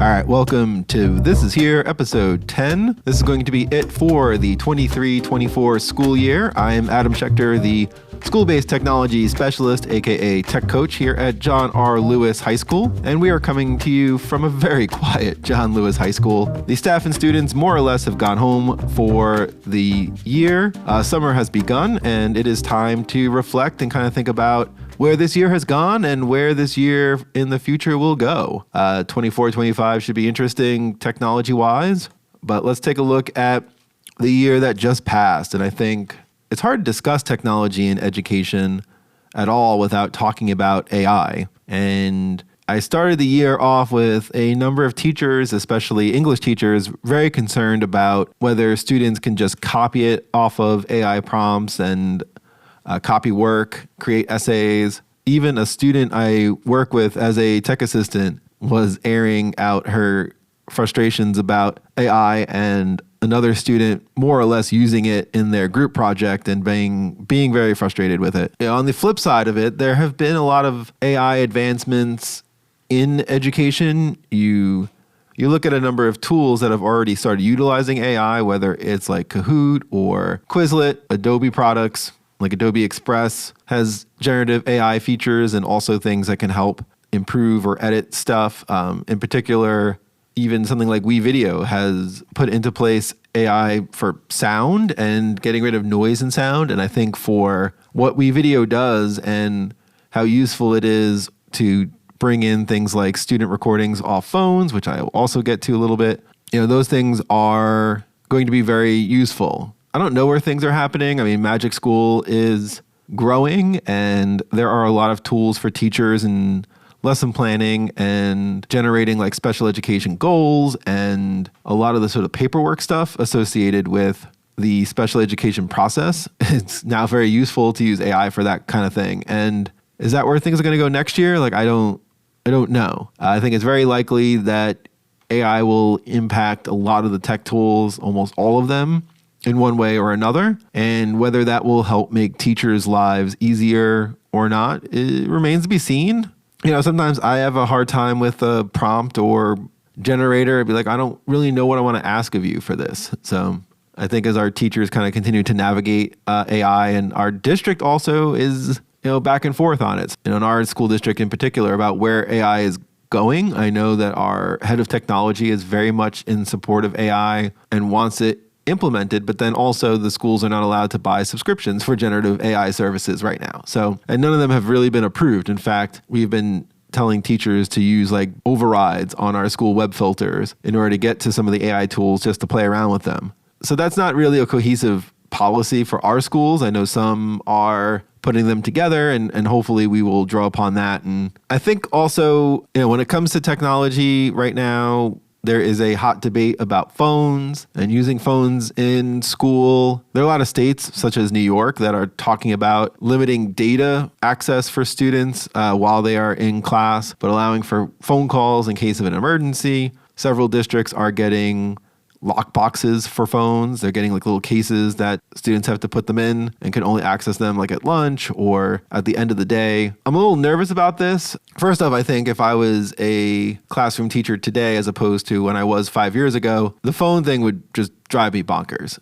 All right, welcome to This Is Here, episode 10. This is going to be it for the 23-24 school year. I'm Adam Schechter, the school-based technology specialist, aka tech coach here at John R. Lewis High School, and we are coming to you from a very quiet John Lewis High School. The staff and students more or less have gone home for the year. Summer has begun, and it is time to reflect and kind of think about where this year has gone and where this year in the future will go. 24-25 should be interesting technology-wise, but let's take a look at the year that just passed. And I think it's hard to discuss technology in education at all without talking about AI. And I started the year off with a number of teachers, especially English teachers, very concerned about whether students can just copy it off of AI prompts and copy work, create essays. Even a student I work with as a tech assistant was airing out her frustrations about AI, and another student more or less using it in their group project and being very frustrated with it. On the flip side of it, there have been a lot of AI advancements in education. You look at a number of tools that have already started utilizing AI, whether it's like Kahoot or Quizlet, Adobe products, like Adobe Express has generative AI features and also things that can help improve or edit stuff. In particular, even something like WeVideo has put into place AI for sound and getting rid of noise and sound. And I think for what WeVideo does and how useful it is to bring in things like student recordings off phones, which I will also get to a little bit, those things are going to be very useful. I don't know where things are happening. I mean, Magic School is growing, and there are a lot of tools for teachers and lesson planning and generating like special education goals and a lot of the sort of paperwork stuff associated with the special education process. It's now very useful to use AI for that kind of thing. And is that where things are going to go next year? Like, I don't know. I think it's very likely that AI will impact a lot of the tech tools, almost all of them, in one way or another. And whether that will help make teachers' lives easier or not, it remains to be seen. Sometimes I have a hard time with a prompt or generator. I'd be like, I don't really know what I want to ask of you for this. So I think as our teachers kind of continue to navigate AI, and our district also is, back and forth on it. In our school district in particular, about where AI is going. I know that our head of technology is very much in support of AI and wants it implemented, but then also the schools are not allowed to buy subscriptions for generative AI services right now. And none of them have really been approved. In fact, we've been telling teachers to use like overrides on our school web filters in order to get to some of the AI tools just to play around with them. So that's not really a cohesive policy for our schools. I know some are putting them together, and hopefully we will draw upon that. And I think also, when it comes to technology right now, there is a hot debate about phones and using phones in school. There are a lot of states, such as New York, that are talking about limiting data access for students while they are in class, but allowing for phone calls in case of an emergency. Several districts are getting lock boxes for phones. They're getting like little cases that students have to put them in and can only access them like at lunch or at the end of the day. I'm a little nervous about this. First off, I think if I was a classroom teacher today as opposed to when I was 5 years ago, the phone thing would just drive me bonkers.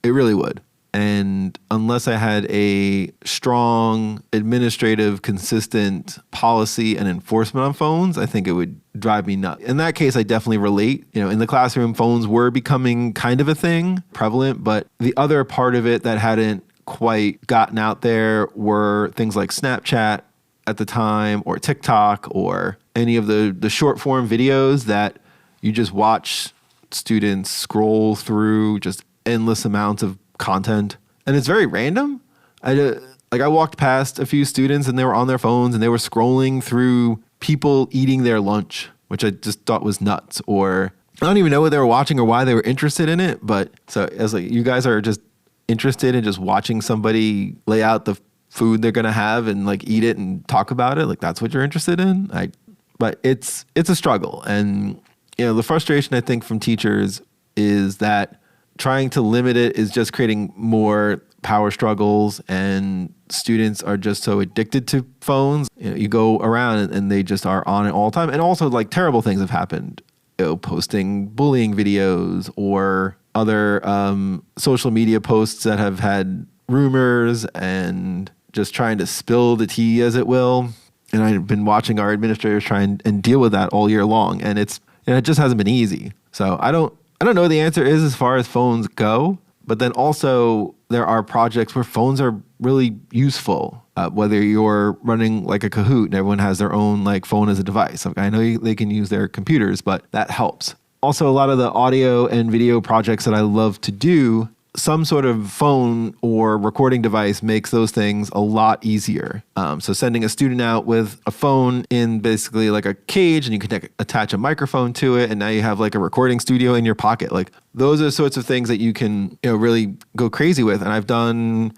It really would. And unless I had a strong administrative, consistent policy and enforcement on phones, I think it would drive me nuts. In that case, I definitely relate. In the classroom, phones were becoming kind of a thing, prevalent, but the other part of it that hadn't quite gotten out there were things like Snapchat at the time, or TikTok, or any of the short form videos that you just watch students scroll through just endless amounts of content, and it's very random. I walked past a few students and they were on their phones and they were scrolling through people eating their lunch, which I just thought was nuts. Or I don't even know what they were watching or why they were interested in it. But so as like, you guys are just interested in just watching somebody lay out the food they're gonna have and like eat it and talk about it, like that's what you're interested in. But it's a struggle, and the frustration I think from teachers is that trying to limit it is just creating more power struggles, and students are just so addicted to phones. You go around and they just are on it all the time. And also, like, terrible things have happened. Posting bullying videos or other social media posts that have had rumors and just trying to spill the tea, as it will. And I've been watching our administrators try and deal with that all year long, and it just hasn't been easy. So I don't know what the answer is as far as phones go, but then also there are projects where phones are really useful. Whether you're running like a Kahoot and everyone has their own like phone as a device. I know they can use their computers, but that helps. Also, a lot of the audio and video projects that I love to do, some sort of phone or recording device makes those things a lot easier. So sending a student out with a phone in basically like a cage, and you can attach a microphone to it, and now you have like a recording studio in your pocket. Like, those are the sorts of things that you can really go crazy with. And I've done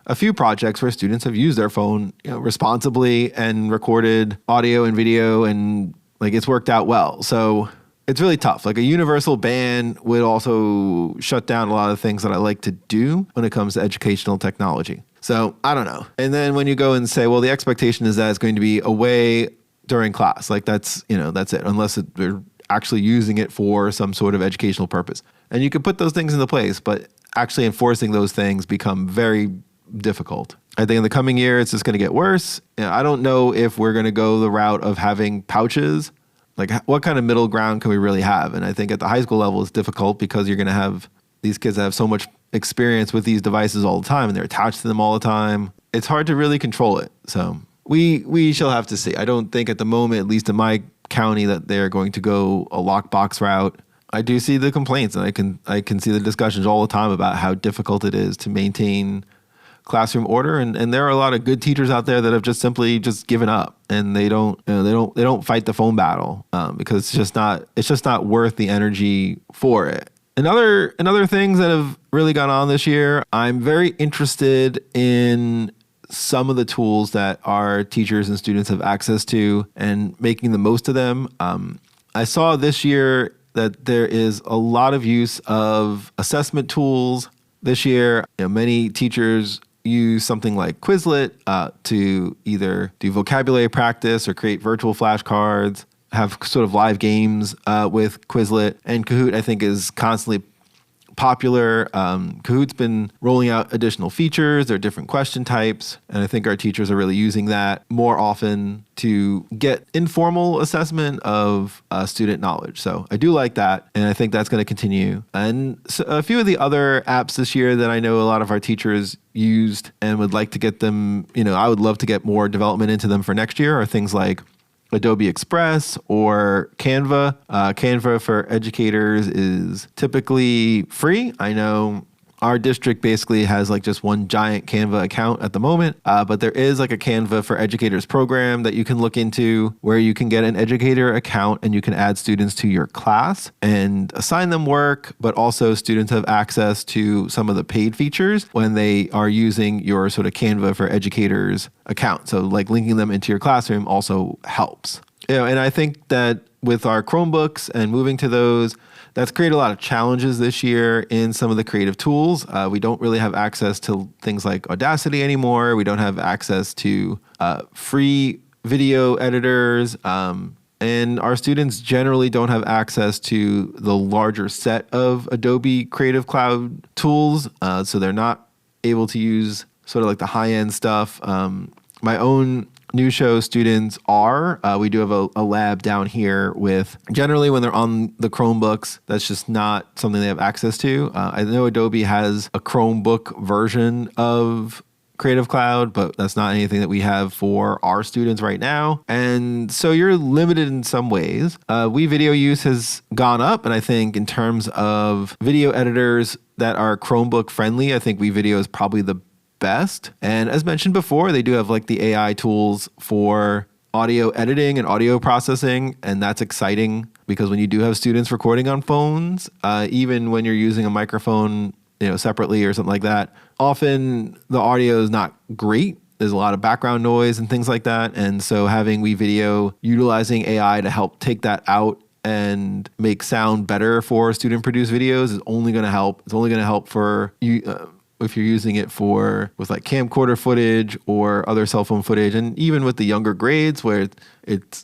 a few projects where students have used their phone responsibly and recorded audio and video, and like it's worked out well. So it's really tough. Like, a universal ban would also shut down a lot of things that I like to do when it comes to educational technology. So I don't know. And then when you go and say, well, the expectation is that it's going to be away during class, like that's it, unless they're actually using it for some sort of educational purpose. And you can put those things into place, but actually enforcing those things become very difficult. I think in the coming year, it's just going to get worse. I don't know if we're going to go the route of having pouches. Like, what kind of middle ground can we really have? And I think at the high school level, it's difficult because you're going to have these kids that have so much experience with these devices all the time, and they're attached to them all the time. It's hard to really control it. So we shall have to see. I don't think at the moment, at least in my county, that they're going to go a lockbox route. I do see the complaints, and I can see the discussions all the time about how difficult it is to maintain classroom order, and there are a lot of good teachers out there that have just simply given up, and they don't fight the phone battle because it's just not worth the energy for it. Another things that have really gone on this year, I'm very interested in some of the tools that our teachers and students have access to and making the most of them. I saw this year that there is a lot of use of assessment tools this year. Many teachers use something like Quizlet to either do vocabulary practice or create virtual flashcards, have sort of live games with Quizlet. And Kahoot, I think, is constantly popular. Kahoot's been rolling out additional features. There are different question types. And I think our teachers are really using that more often to get informal assessment of student knowledge. So I do like that. And I think that's going to continue. And so a few of the other apps this year that I know a lot of our teachers used and would like to get them, I would love to get more development into them for next year, are things like Adobe Express or Canva. Canva for educators is typically free. I know our district basically has like just one giant Canva account at the moment, but there is like a Canva for Educators program that you can look into where you can get an educator account and you can add students to your class and assign them work, but also students have access to some of the paid features when they are using your sort of Canva for Educators account. So like linking them into your classroom also helps. And I think that with our Chromebooks and moving to those, that's created a lot of challenges this year in some of the creative tools. We don't really have access to things like Audacity anymore. We don't have access to free video editors. And our students generally don't have access to the larger set of Adobe Creative Cloud tools. So they're not able to use sort of like the high-end stuff. My own New Show students are. We do have a lab down here with, generally when they're on the Chromebooks, that's just not something they have access to. I know Adobe has a Chromebook version of Creative Cloud, but that's not anything that we have for our students right now. And so you're limited in some ways. Video use has gone up, and I think in terms of video editors that are Chromebook friendly, I think WeVideo is probably the best. And as mentioned before, they do have like the AI tools for audio editing and audio processing, and that's exciting because when you do have students recording on phones, even when you're using a microphone, separately or something like that, often the audio is not great. There's a lot of background noise and things like that. And so having WeVideo utilizing AI to help take that out and make sound better for student produced videos is only going to help. It's only going to help for you if you're using it with like camcorder footage or other cell phone footage, and even with the younger grades where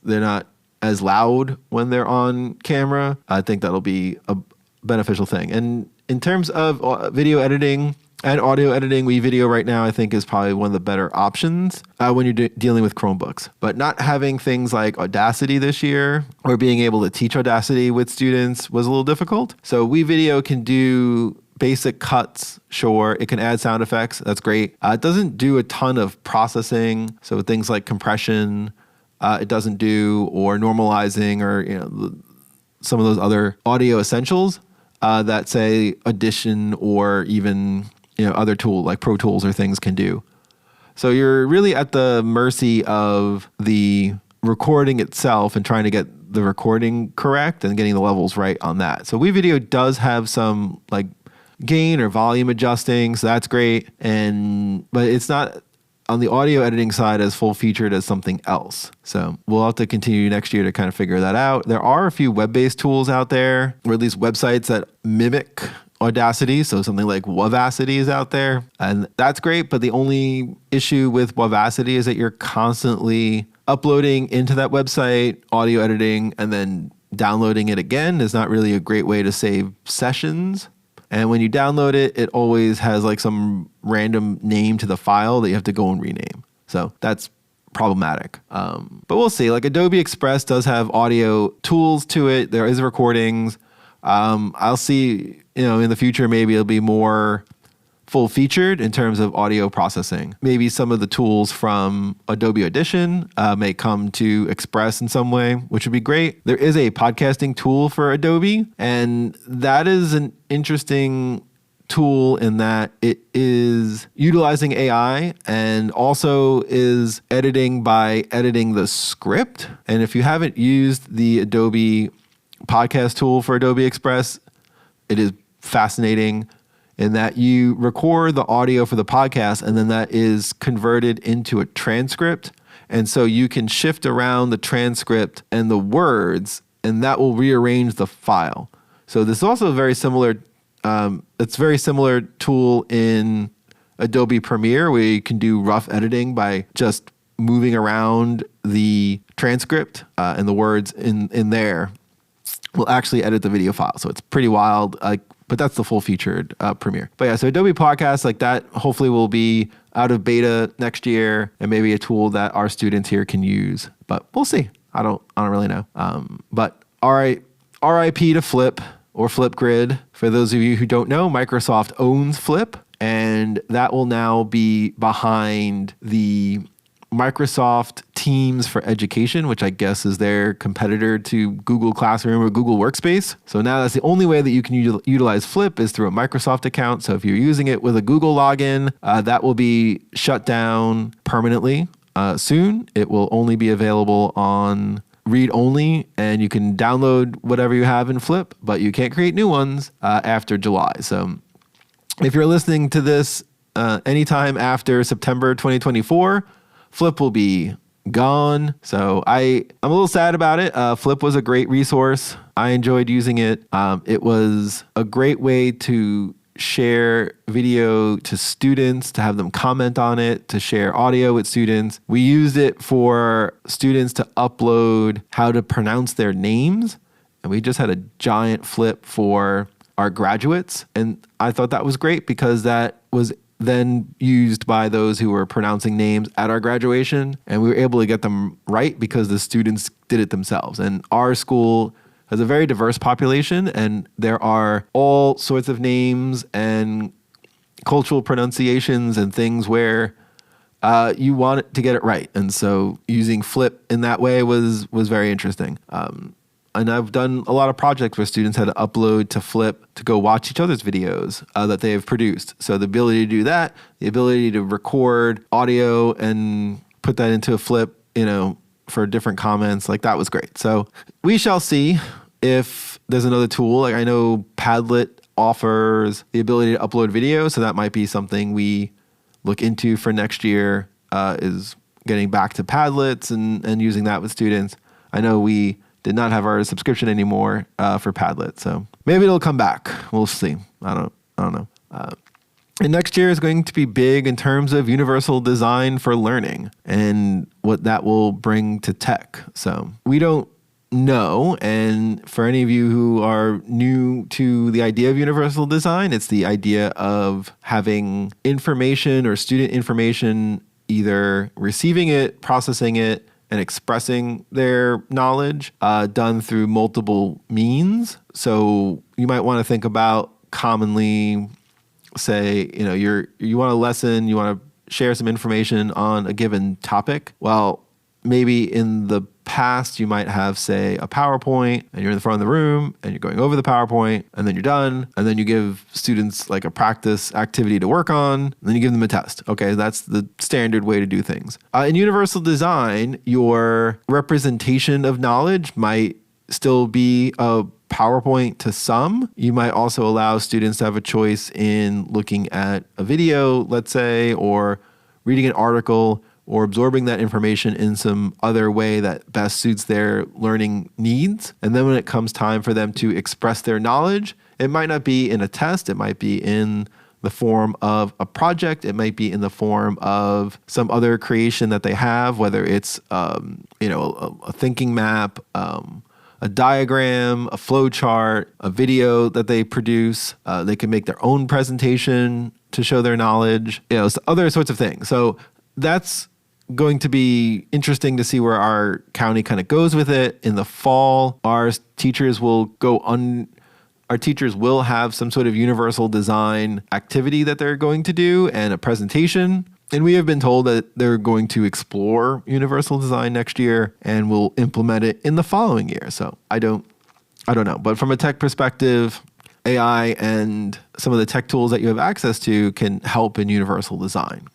they're not as loud when they're on camera. I think that'll be a beneficial thing. And in terms of video editing and audio editing, WeVideo right now I think is probably one of the better options when you're dealing with Chromebooks. But not having things like Audacity this year or being able to teach Audacity with students was a little difficult. So WeVideo can do basic cuts, sure. It can add sound effects. That's great. It doesn't do a ton of processing. So things like compression, it doesn't do, or normalizing, or some of those other audio essentials that say Audition or even other tool like Pro Tools or things can do. So you're really at the mercy of the recording itself and trying to get the recording correct and getting the levels right on that. So WeVideo does have some like gain or volume adjusting, so that's great. But it's not on the audio editing side as full featured as something else. So we'll have to continue next year to kind of figure that out. There are a few web-based tools out there, or at least websites that mimic Audacity. So something like Wavacity is out there, and that's great. But the only issue with Wavacity is that you're constantly uploading into that website, audio editing, and then downloading it again is not really a great way to save sessions. And when you download it, it always has like some random name to the file that you have to go and rename. So that's problematic. But we'll see. Like Adobe Express does have audio tools to it. There is recordings. I'll see, in the future, maybe it'll be more full featured in terms of audio processing. Maybe some of the tools from Adobe Audition may come to Express in some way, which would be great. There is a podcasting tool for Adobe, and that is an interesting tool in that it is utilizing AI and also is editing by editing the script. And if you haven't used the Adobe podcast tool for Adobe Express, it is fascinating in that you record the audio for the podcast and then that is converted into a transcript. And so you can shift around the transcript and the words, and that will rearrange the file. So this is also a very similar, very similar tool in Adobe Premiere, where you can do rough editing by just moving around the transcript and the words in there will actually edit the video file. So it's pretty wild. But that's the full featured Premiere. But yeah, so Adobe Podcasts like that hopefully will be out of beta next year, and maybe a tool that our students here can use. But we'll see. I don't really know. But RIP to Flip or Flipgrid. For those of you who don't know, Microsoft owns Flip, and that will now be behind the Microsoft Teams for Education, which I guess is their competitor to Google Classroom or Google Workspace. So now that's the only way that you can utilize Flip is through a Microsoft account. So if you're using it with a Google login, that will be shut down permanently soon. It will only be available on read only, and you can download whatever you have in Flip, but you can't create new ones after July. So if you're listening to this anytime after September 2024, Flip will be gone. So I'm a little sad about it. Flip was a great resource. I enjoyed using it. It was a great way to share video to students, to have them comment on it, to share audio with students. We used it for students to upload how to pronounce their names. And we just had a giant Flip for our graduates. And I thought that was great because that was then used by those who were pronouncing names at our graduation. And we were able to get them right because the students did it themselves. And our school has a very diverse population, and there are all sorts of names and cultural pronunciations and things where you want it to get it right. And so using Flip in that way was very interesting. And I've done a lot of projects where students had to upload to Flip to go watch each other's videos that they have produced. So the ability to do that, the ability to record audio and put that into a Flip, for different comments, like that was great. So we shall see if there's another tool. Like I know Padlet offers the ability to upload video. So that might be something we look into for next year, is getting back to Padlets and using that with students. I know we did not have our subscription anymore for Padlet. So maybe it'll come back. We'll see. I don't know. And next year is going to be big in terms of universal design for learning and what that will bring to tech. So we don't know. And for any of you who are new to the idea of universal design, it's the idea of having information or student information, either receiving it, processing it, and expressing their knowledge done through multiple means. So you might want to think about commonly, say, you want a lesson, you want to share some information on a given topic. Well, maybe in the past you might have, say, a PowerPoint, and you're in the front of the room and you're going over the PowerPoint, and then you're done, and then you give students like a practice activity to work on, and then you give them a test. Okay, that's the standard way to do things. In universal design, your representation of knowledge might still be a PowerPoint to some. You might also allow students to have a choice in looking at a video, let's say, or reading an article, or absorbing that information in some other way that best suits their learning needs. And then when it comes time for them to express their knowledge, it might not be in a test, it might be in the form of a project, it might be in the form of some other creation that they have, whether it's a thinking map, a diagram, a flow chart, a video that they produce. They can make their own presentation to show their knowledge, other sorts of things. So that's going to be interesting to see where our county kind of goes with it. In the fall, our teachers will have some sort of universal design activity that they're going to do and a presentation. And we have been told that they're going to explore universal design next year and will implement it in the following year. So I don't know. But from a tech perspective, AI and some of the tech tools that you have access to can help in universal design.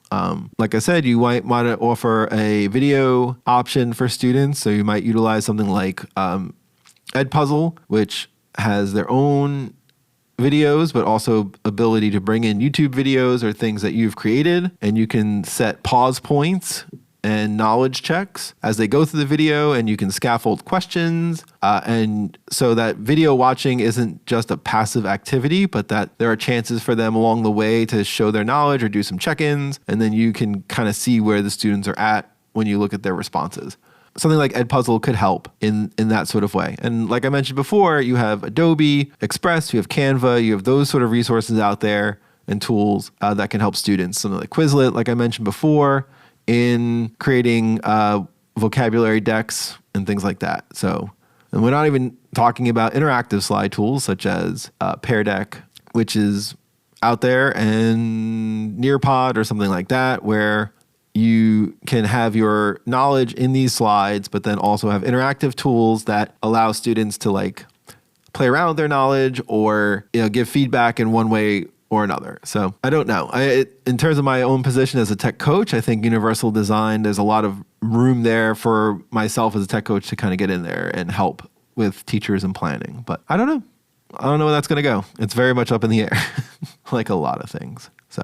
Like I said, you might want to offer a video option for students. So you might utilize something like Edpuzzle, which has their own videos, but also ability to bring in YouTube videos or things that you've created. And you can set pause points and knowledge checks as they go through the video, and you can scaffold questions. And so that video watching isn't just a passive activity, but that there are chances for them along the way to show their knowledge or do some check-ins. And then you can kind of see where the students are at when you look at their responses. Something like Edpuzzle could help in that sort of way. And like I mentioned before, you have Adobe Express, you have Canva, you have those sort of resources out there and tools that can help students. Something like Quizlet, like I mentioned before, in creating vocabulary decks and things like that. So, and we're not even talking about interactive slide tools such as Pear Deck, which is out there, and Nearpod or something like that, where you can have your knowledge in these slides, but then also have interactive tools that allow students to like play around with their knowledge or give feedback in one way or another. So I don't know. In terms of my own position as a tech coach, I think universal design, there's a lot of room there for myself as a tech coach to kind of get in there and help with teachers and planning. But I don't know. I don't know where that's going to go. It's very much up in the air, like a lot of things. So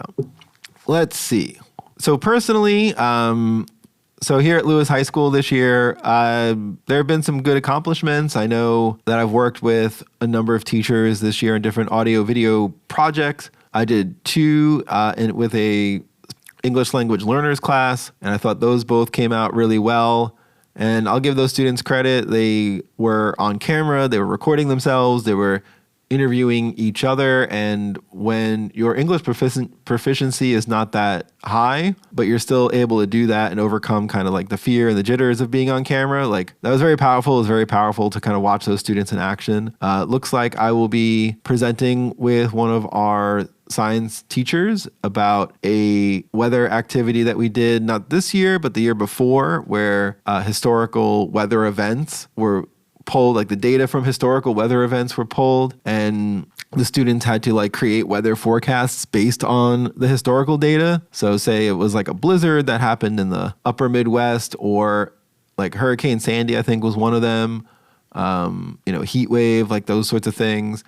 let's see. So personally, so here at Lewis High School this year, there have been some good accomplishments. I know that I've worked with a number of teachers this year in different audio video projects. I did two with a English language learners class, and I thought those both came out really well. And I'll give those students credit. They were on camera, they were recording themselves, they were interviewing each other. And when your English proficiency is not that high, but you're still able to do that and overcome kind of like the fear and the jitters of being on camera, like that was very powerful. It was very powerful to kind of watch those students in action. Looks like I will be presenting with one of our science teachers about a weather activity that we did, not this year, but the year before, where historical weather events were pulled, like the data from historical weather events were pulled, and the students had to like create weather forecasts based on the historical data. So say it was like a blizzard that happened in the upper Midwest, or like Hurricane Sandy, I think was one of them, heat wave, like those sorts of things.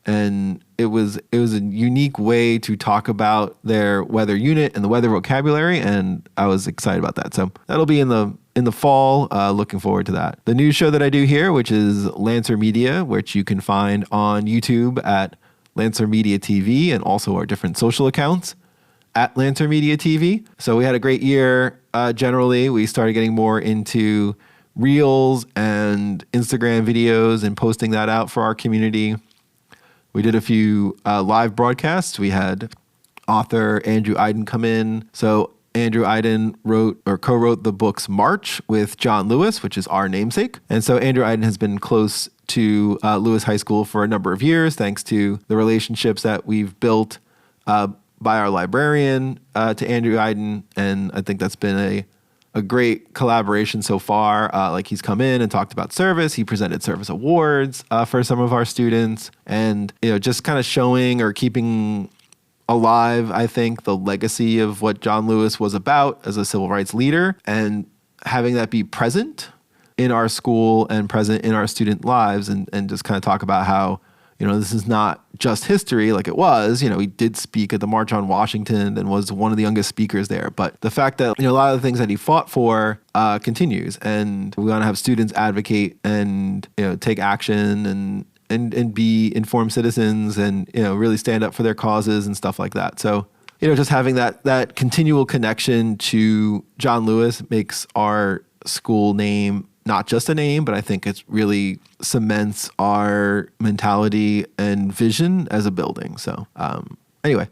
And it was a unique way to talk about their weather unit and the weather vocabulary, and I was excited about that. So that'll be in the in the fall. Looking forward to that. The news show that I do here, which is Lancer Media, which you can find on YouTube at Lancer Media TV and also our different social accounts at Lancer Media TV. So we had a great year. Generally, we started getting more into Reels and Instagram videos and posting that out for our community. We did a few live broadcasts. We had author Andrew Aydin come in. So Andrew Aydin wrote or co-wrote the books March with John Lewis, which is our namesake. And so Andrew Aydin has been close to Lewis High School for a number of years, thanks to the relationships that we've built by our librarian to Andrew Aydin. And I think that's been a great collaboration so far. Like he's come in and talked about service. He presented service awards for some of our students, and just kind of showing or keeping alive, I think, the legacy of what John Lewis was about as a civil rights leader, and having that be present in our school and present in our student lives, and just kind of talk about how this is not just history like it was. He did speak at the March on Washington and was one of the youngest speakers there. But the fact that, a lot of the things that he fought for continues. And we want to have students advocate and, take action and be informed citizens and, really stand up for their causes and stuff like that. So, just having that continual connection to John Lewis makes our school name not just a name, but I think it really cements our mentality and vision as a building. So anyway,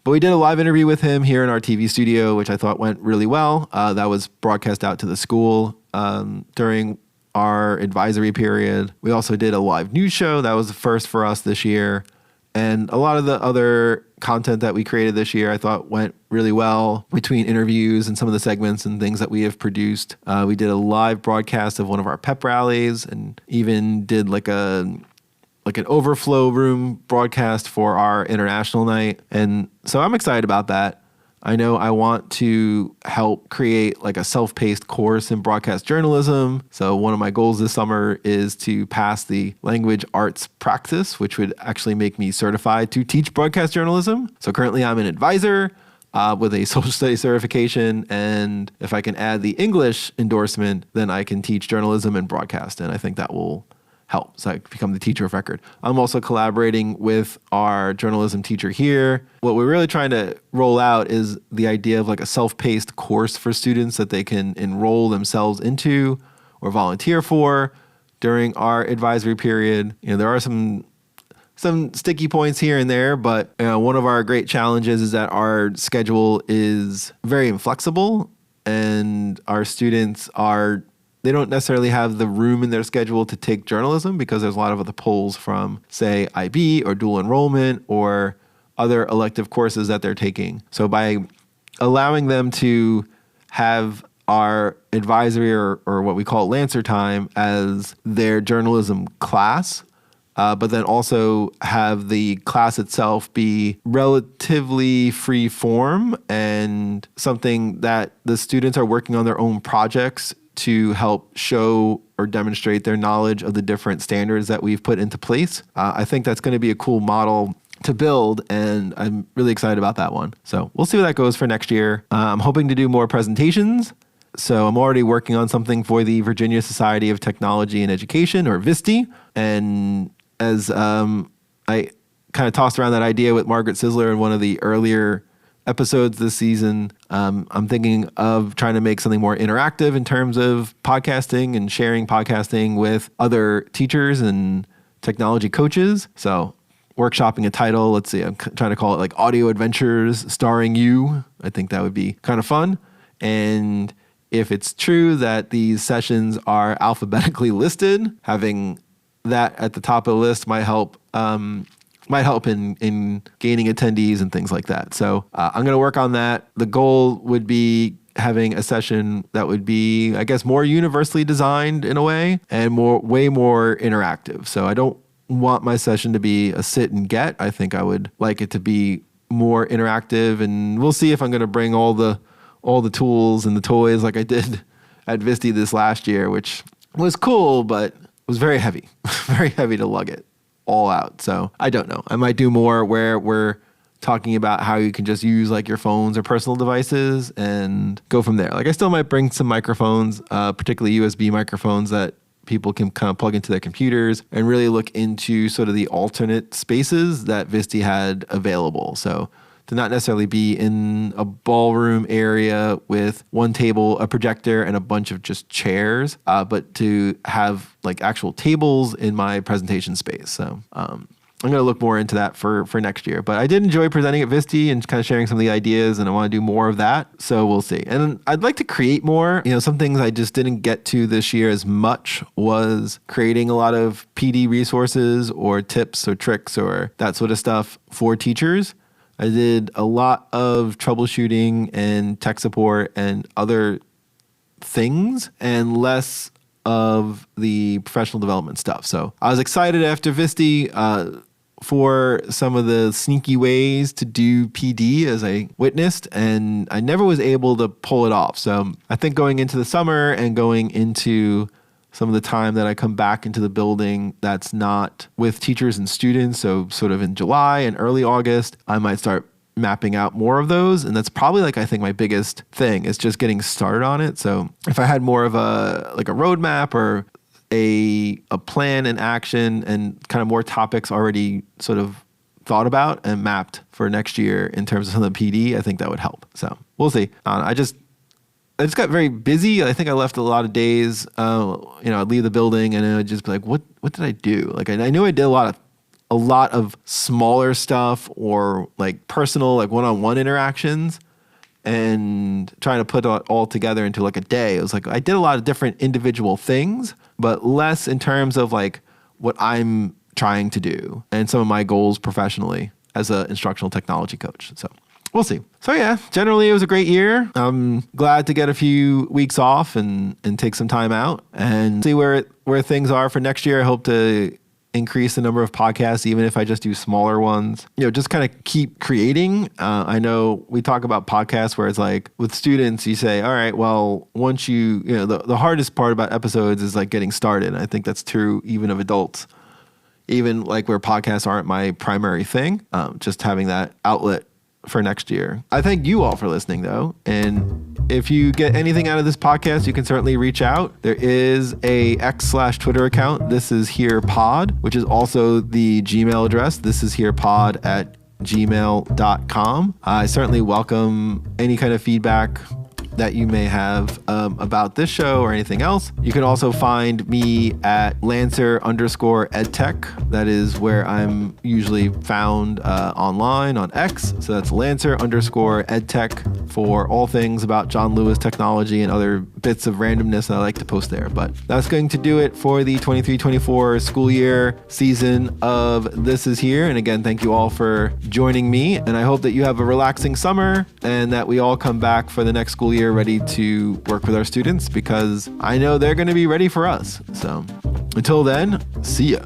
but we did a live interview with him here in our TV studio, which I thought went really well. That was broadcast out to the school during our advisory period. We also did a live news show. That was the first for us this year. And a lot of the other content that we created this year, I thought went really well between interviews and some of the segments and things that we have produced. We did a live broadcast of one of our pep rallies, and even did like an overflow room broadcast for our international night. And so I'm excited about that. I know I want to help create like a self-paced course in broadcast journalism. So one of my goals this summer is to pass the language arts practice, which would actually make me certified to teach broadcast journalism. So currently I'm an advisor with a social studies certification. And if I can add the English endorsement, then I can teach journalism and broadcast. And I think that will help. So I become the teacher of record. I'm also collaborating with our journalism teacher here. What we're really trying to roll out is the idea of like a self-paced course for students that they can enroll themselves into or volunteer for during our advisory period. There are some sticky points here and there, but one of our great challenges is that our schedule is very inflexible, and our students they don't necessarily have the room in their schedule to take journalism because there's a lot of other pulls from, say, IB or dual enrollment or other elective courses that they're taking. So by allowing them to have our advisory or what we call Lancer time as their journalism class, but then also have the class itself be relatively free form and something that the students are working on their own projects to help show or demonstrate their knowledge of the different standards that we've put into place. I think that's going to be a cool model to build, and I'm really excited about that one. So we'll see where that goes for next year. I'm hoping to do more presentations. So I'm already working on something for the Virginia Society of Technology and Education, or VISTE. And as I kind of tossed around that idea with Margaret Sisler in one of the earlier episodes this season, I'm thinking of trying to make something more interactive in terms of podcasting and sharing podcasting with other teachers and technology coaches. So workshopping a title, let's see, I'm trying to call it like Audio Adventures Starring You. I think that would be kind of fun. And if it's true that these sessions are alphabetically listed, having that at the top of the list might help in gaining attendees and things like that. So I'm going to work on that. The goal would be having a session that would be, I guess, more universally designed in a way and way more interactive. So I don't want my session to be a sit and get. I think I would like it to be more interactive, and we'll see if I'm going to bring all the tools and the toys like I did at VISTE this last year, which was cool, but was very heavy, very heavy to lug it all out. So I don't know. I might do more where we're talking about how you can just use like your phones or personal devices and go from there. Like I still might bring some microphones, particularly USB microphones that people can kind of plug into their computers and really look into sort of the alternate spaces that Visti had available. So to not necessarily be in a ballroom area with one table, a projector, and a bunch of just chairs, but to have like actual tables in my presentation space. So I'm going to look more into that for next year. But I did enjoy presenting at Visti and kind of sharing some of the ideas, and I want to do more of that. So we'll see. And I'd like to create more. Some things I just didn't get to this year as much was creating a lot of PD resources or tips or tricks or that sort of stuff for teachers. I did a lot of troubleshooting and tech support and other things and less of the professional development stuff. So I was excited after Visti for some of the sneaky ways to do PD as I witnessed, and I never was able to pull it off. So I think going into the summer and going into some of the time that I come back into the building that's not with teachers and students, so sort of in July and early August, I might start mapping out more of those. And that's probably like, I think my biggest thing is just getting started on it. So if I had more of a roadmap or a plan and action and kind of more topics already sort of thought about and mapped for next year in terms of some of the PD, I think that would help. So we'll see. I just got very busy. I think I left a lot of days, I'd leave the building and I'd just be like, what did I do? Like, I knew I did a lot of smaller stuff or like personal, like one-on-one interactions, and trying to put it all together into like a day. It was like, I did a lot of different individual things, but less in terms of like what I'm trying to do and some of my goals professionally as an instructional technology coach. So we'll see. So yeah, generally it was a great year. I'm glad to get a few weeks off and take some time out and see where things are for next year. I hope to increase the number of podcasts, even if I just do smaller ones, just kind of keep creating. I know we talk about podcasts where it's like with students, you say, all right, well, once the hardest part about episodes is like getting started. And I think that's true even of adults, even like where podcasts aren't my primary thing, just having that outlet for next year. I thank you all for listening though. And if you get anything out of this podcast, you can certainly reach out. There is a X/Twitter account. This is here pod, which is also the Gmail address. This is here pod@gmail.com. I certainly welcome any kind of feedback that you may have about this show or anything else. You can also find me at Lancer_EdTech. That is where I'm usually found online on X. So that's Lancer_EdTech for all things about John Lewis technology and other bits of randomness that I like to post there. But that's going to do it for the 23-24 school year season of This Is Here. And again, thank you all for joining me. And I hope that you have a relaxing summer and that we all come back for the next school year ready to work with our students, because I know they're going to be ready for us. So until then, see ya.